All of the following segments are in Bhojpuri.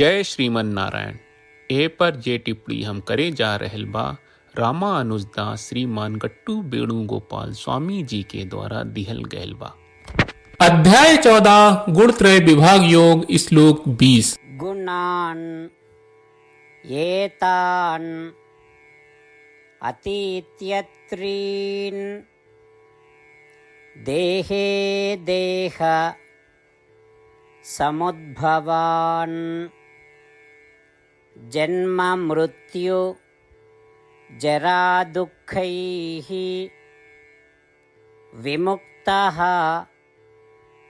जय श्रीमन नारायण। ए पर जे टिप्पणी हम करे जा रहल बा रामानुजदास श्रीमान गट्टू वेणुगोपाल स्वामी जी के द्वारा दिहल गयल बा। अध्याय 14 गुणत्रय विभाग योग श्लोक 20। गुणान् एतान् अतीत्यत्रीन् देहे देह समुद्भवान् जन्म मृत्यु जरा दुःखैः विमुक्तः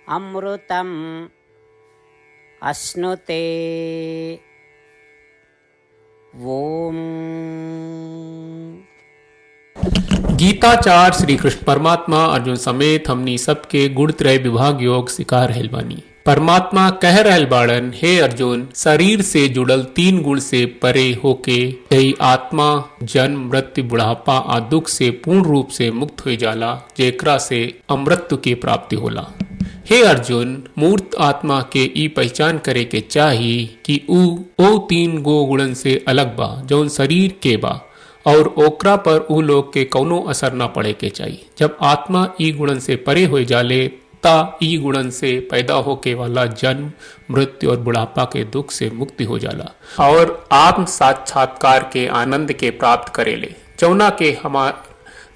अमृतम् अश्नुते। ओम। गीताचार्य श्री कृष्ण परमात्मा अर्जुन समेत हमनी सबके गुणत्रय विभाग योग सिखा रहल बानी। परमात्मा कह रहल बाड़न, हे अर्जुन, शरीर से जुड़ल 3 गुण से परे होके यही आत्मा जन्म मृत्यु बुढ़ापा आ दुख से पूर्ण रूप से मुक्त हो जाला, जेकरा से अमृत्यु की प्राप्ति होला। हे अर्जुन, मूर्त आत्मा के ई पहचान करे के चाही कि ओ 3 गो गुणन से अलग बा जौन शरीर के बा और ओकरा पर ऊ लोग के कौनो असर ना पड़े के चाहिए। जब आत्मा ई गुणन से परे हो जाले ता ई गुणन से पैदा होके वाला जन्म मृत्यु और बुढ़ापा के दुख से मुक्ति हो जाला और आत्म साक्षात्कार के आनंद के प्राप्त करेले, जौना के हमार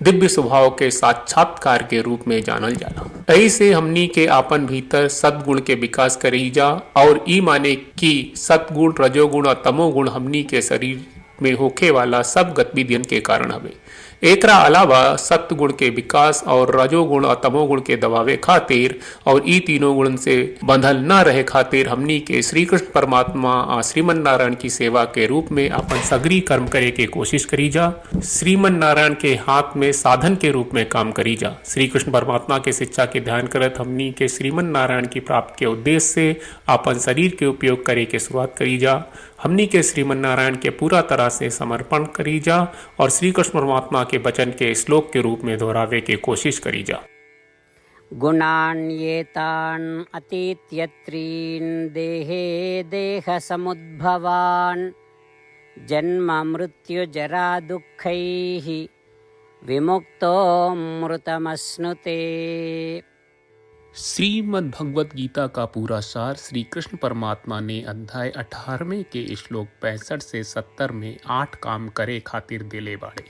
दिव्य स्वभाव के साक्षात्कार के रूप में जानल जाला। ऐसे हमनी के आपन भीतर सद्गुण के विकास करी जा और ई माने कि सत्गुण रजोगुण और तमोगुण हमनी के शरीर में होखे वाला सब गतिविधियन के कारण हवे। एकरा अलावा सत्य गुण के विकास और रजोगुण और तमोगुण के दबावे खातिर और ई तीनों गुण से बंधल न रहे खातिर हमनी के श्री कृष्ण परमात्मा और श्रीमन नारायण की सेवा के रूप में अपन सगरी कर्म करे के कोशिश करी जा। श्रीमन नारायण के हाथ में साधन के रूप में काम करी जा। श्री कृष्ण परमात्मा के शिक्षा के ध्यान करत हमनी के श्रीमन नारायण की प्राप्ति के उद्देश्य से अपन शरीर के उपयोग करे के शुरुआत करी जा। हमनी के श्रीमन नारायण के पूरा तरह से समर्पण करी जा और श्री कृष्ण परमात्मा के वचन के श्लोक के रूप में दोहरावे के कोशिश करी जा। गुणान् एतान् अतीत्यत्रीन् देहे देह समुद्भवान् जन्म मृत्यु जरा दुःखैः विमुक्तो मृतमश्नुते। श्रीमद् भगवत गीता का पूरा सार श्री कृष्ण परमात्मा ने अध्याय 18वें के श्लोक 65 से 70 में 8 काम करे खातिर दिले बाड़े।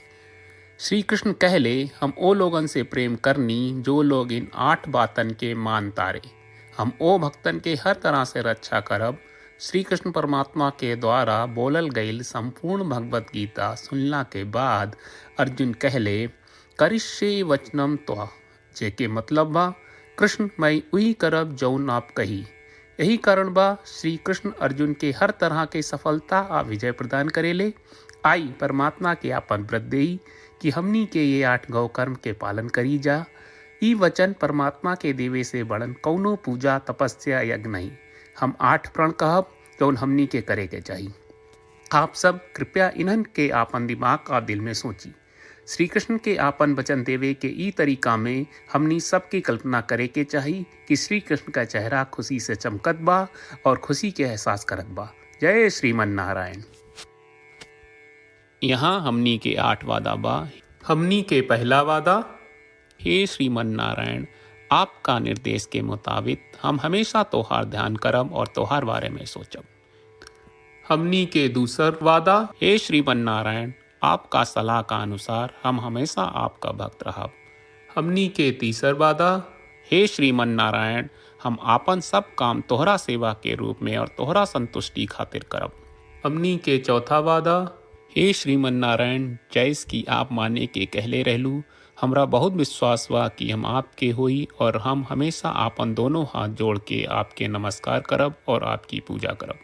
श्री कृष्ण कहले, हम ओ लोगन से प्रेम करनी जो लोग इन 8 बातन के मान तारे। हम ओ भक्तन के हर तरह से रक्षा करब। श्री कृष्ण परमात्मा के द्वारा बोलल गईल संपूर्ण भगवत गीता सुनला के बाद अर्जुन कहले, करिष्ये वचनम त्वा, जेके मतलब बा कृष्ण मैं उही करब जौन आप कही। यही कारण बा श्री कृष्ण अर्जुन के हर तरह के सफलता आ विजय प्रदान करेले। आई परमात्मा के आपन व्रत देई कि हमनी के ये 8 गौ कर्म के पालन करी जा। ई वचन परमात्मा के देवे से बड़न कौनो पूजा तपस्या यज्ञ नहीं। हम 8 प्रण कहब जौन हमनी के करे के चाहिए। आप सब कृपया इन्हन के आपन दिमाग और दिल में सोची। श्री कृष्ण के आपन वचन देवे के ई तरीका में हमनी सबकी कल्पना करे के चाहिए कि श्री कृष्ण का चेहरा खुशी से चमकत बा और खुशी के एहसास करत बा। जय श्रीमन नारायण। यहाँ हमनी के 8 वादा बा। हमनी के पहला वादा, हे श्रीमन नारायण, आपका निर्देश के मुताबिक हम हमेशा तोहार ध्यान करब और तोहार बारे में सोचब। हमनी के दूसर वादा, हे श्रीमन नारायण, आपका सलाह का अनुसार हम हमेशा आपका भक्त रहब। हमनी के तीसर वादा, हे श्रीमन नारायण, हम आपन सब काम तोहरा सेवा के रूप में और तोहरा संतुष्टि खातिर करब। हमनी के चौथा वादा, हे श्रीमन नारायण, जैस की आप माने के कहले रहलू, हमरा बहुत विश्वास बा कि हम आपके होई और हम हमेशा आपन दोनों हाथ जोड़ के आपके नमस्कार करब और आपकी पूजा करब।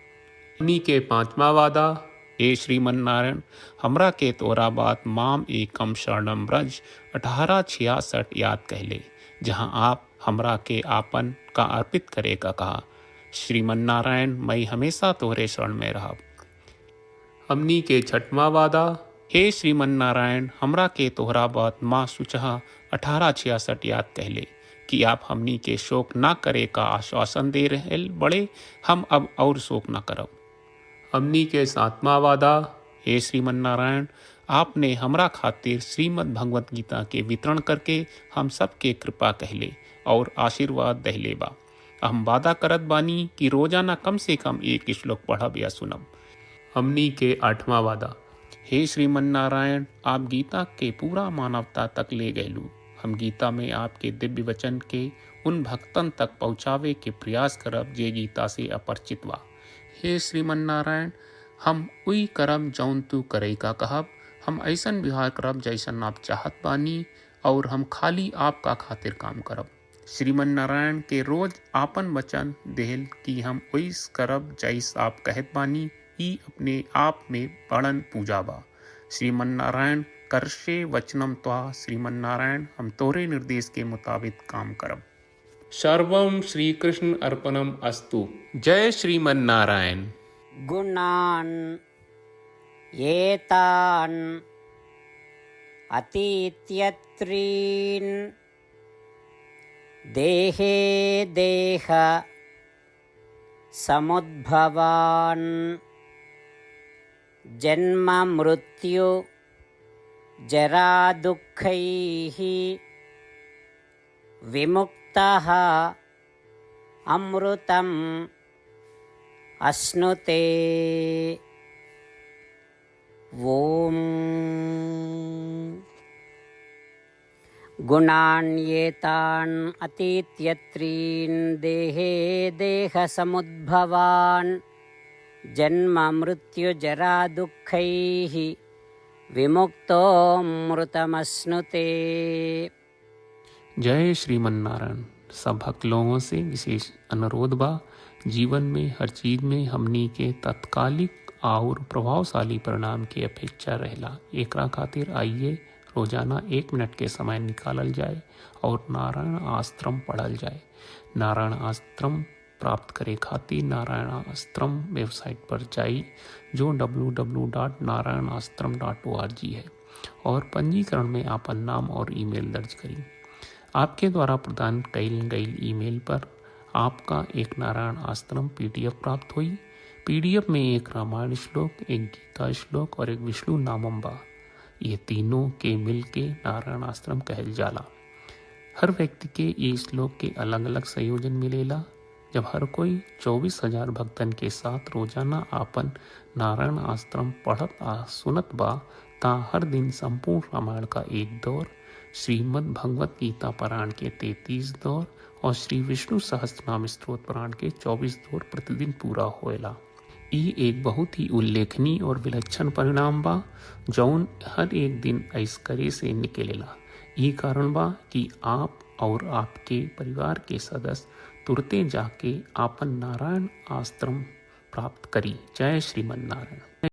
हमनी के पांचवा वादा, हे श्रीमन नारायण, हमरा के तोरा बात माम एकम शरणम ब्रज 1866 याद कहले, जहां आप हमरा के आपन का अर्पित करे का कहा। श्रीमन नारायण, मैं हमेशा तोरे शरण में रहब। हमनी के छठवां वादा, हे श्रीमन नारायण, हमरा के तोहरा बात माँ सुचहा 1866 याद कहले कि आप हमनी के शोक ना करे का आश्वासन दे रहे बड़े, हम अब और शोक ना करब। हमनी के सातवां वादा। हे श्रीमन नारायण, आपने हमरा खातिर श्रीमद् भगवत गीता के वितरण करके हम सबके कृपा कहले और आशीर्वाद दहले बा। हम वादा करत बानी कि रोजाना कम से कम एक श्लोक पढ़ब या सुनब। हमनी के आठवां वादा। हे श्रीमन नारायण, आप गीता के पूरा मानवता तक ले गयलू। हम गीता में आपके दिव्य वचन के उन भक्तन तक पहुँचावे के प्रयास करब जे गीता से अपरिचित बा। हे श्रीमन नारायण, हम उई करब जौन तू करे का कहब। हम ऐसन व्यवहार करब जैसन आप चाहत बानी और हम खाली आपका खातिर काम करब। श्रीमन नारायण के रोज आपन वचन देहल कि हम ओइस करब जैस आप कहत बानी, ई अपने आप में बड़न पूजा बा। श्रीमन नारायण, करशे वचनम त्वा। श्रीमन नारायण, हम तोरे निर्देश के मुताबिक काम करब। सर्वम श्री कृष्ण अर्पणम अस्तु। जय श्रीमन नारायण। गुणान् एतान् अतीत्यत्रीन् देहे देह समुद्भवान् जन्म मृत्यु जरा दुःखैः विमुक्तः अमृतम् अश्नुते। ॐ गुणान्येतान् अतीत्यत्रीन् देहे देहसमुद्भवान् जन्म मृत्यु जरा दुःखैः विमुक्तोऽमृतमश्नुते। जय श्रीमन नारायण। सब भक्त लोगों से विशेष अनुरोध बा, जीवन में हर चीज में हमनी के तत्कालिक और प्रभावशाली परिणाम की अपेक्षा रहेला। एकरा खातिर आइए रोजाना 1 मिनट के समय निकालल जाए और नारायण आश्रम पढ़ल जाए। नारायण आश्रम प्राप्त करे खातिर नारायण आश्रम वेबसाइट पर जाई, जो www.narayanashram.org है, और पंजीकरण में आपन नाम और ईमेल दर्ज करी। आपके द्वारा प्रदान कईल गई ईमेल पर आपका एक नारायण आश्रम PDF प्राप्त हुई। PDF में एक रामायण श्लोक, एक गीता श्लोक और एक विष्णु नामम बा। ये तीनों के मिल के नारायण आश्रम कहल जाला। हर व्यक्ति के ये श्लोक के अलग अलग संयोजन मिलेला। जब हर कोई 24,000 भक्तन के साथ रोजाना आपन नारायण आश्रम पढ़त आ सुनत बा, ता हर दिन संपूर्ण रामायण का एक दौर, श्रीमद् भगवत गीता पारायण के 33 दौर और श्री विष्णु सहस्त्रनाम स्तोत्र पारायण के 24 दौर प्रतिदिन पूरा होएला। ई एक बहुत ही उल्लेखनीय और विलक्षण परिणाम बा, जौन हर एक दिन ऐस करे से निकलेला। ई कारण बा कि आप और आपके परिवार के सदस्य तुरते जाके आपन नारायण आश्रम प्राप्त करी। जय श्रीमन नारायण।